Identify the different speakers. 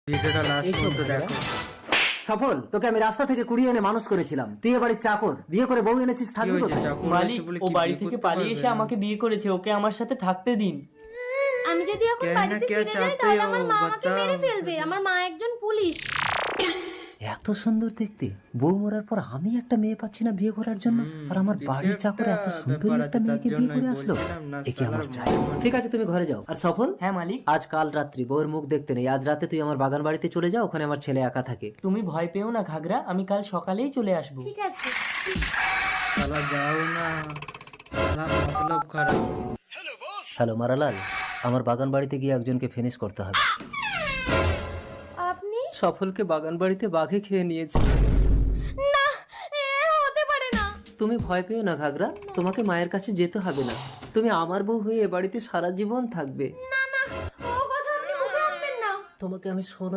Speaker 1: ভিডিওটা লাস্ট পর্যন্ত দেখো।
Speaker 2: সফল, তোকে আমি রাস্তা থেকে কুড়িয়ে এনে মানুষ করেছিলাম, তুই এ বাড়ির চাকর, বিয়ে করে বউ এনেছিস,
Speaker 1: কি
Speaker 2: থাকবি
Speaker 1: হয়েছে?
Speaker 2: কোথায়?
Speaker 1: চাকর
Speaker 3: মালিক,
Speaker 1: আছে বলে
Speaker 3: ও
Speaker 1: কি
Speaker 3: বাড়ি
Speaker 1: বিয়ে
Speaker 3: থেকে
Speaker 1: করতে
Speaker 3: পালিয়ে
Speaker 1: পারবে
Speaker 3: এসে
Speaker 1: না?
Speaker 3: আমাকে বিয়ে করেছে, ওকে আমার সাথে থাকতে দিন।
Speaker 4: আমি যদি এখন
Speaker 1: কেন
Speaker 4: বাড়িতে
Speaker 1: কে
Speaker 4: ফিরে যাই
Speaker 1: চাহতে
Speaker 4: তাহলে
Speaker 1: হো?
Speaker 4: আমার মা আমাকে
Speaker 1: বাতাও।
Speaker 4: মেরে ফেলবে। আমার মা একজন পুলিশ।
Speaker 2: এত সুন্দর দেখতে বউ মরার পর আমি একটা মেয়ে পাচ্ছি না বিয়ে করার জন্য, আর আমার
Speaker 1: কিছু
Speaker 2: বাড়ির চাকর এত
Speaker 1: একটা
Speaker 2: সুন্দর
Speaker 1: ব্যাপার
Speaker 2: একটা
Speaker 1: আছে, তার
Speaker 2: মেয়েকে বিয়ে
Speaker 1: জন্যই
Speaker 2: করে আসলো,
Speaker 1: বলছিলাম না,
Speaker 2: একে আমার
Speaker 1: শালার
Speaker 2: চাই।
Speaker 1: মন।
Speaker 2: ঠিক আছে, তুমি ঘরে যাও। আর সফল,
Speaker 3: হ্যাঁ মালিক।
Speaker 2: আজ কাল রাত্রি বউয়ের মুখ দেখতে নেই, আজ রাতে তুই আমার বাগান বাড়িতে চলে যাও, ওখানে আমার ছেলে একা থাকে।
Speaker 3: তুমি ভয় পেও না ঘাগরা, আমি কাল সকালেই চলে আসবো।
Speaker 4: ঠিক আছে।
Speaker 1: শালা যাও না, শালা মতলব খারাপ।
Speaker 2: হ্যালো মারালাল, আমার বাগান বাড়িতে গিয়ে একজনকে ফিনিশ করতে হবে।
Speaker 4: আপনি?
Speaker 2: সফলকে বাগান বাড়িতে বাঘে খেয়ে নিয়েছে।
Speaker 4: না, হতে পারে না।
Speaker 2: তুমি ভয় পেও না ঘাগরা, তোমাকে মায়ের কাছে যেতে হবে না, তুমি আমার বউ হয়ে এ বাড়িতে সারা জীবন থাকবে।
Speaker 4: না না, ও কথা আপনি মুখে আনবেন না।
Speaker 2: তোমাকে আমি সোনা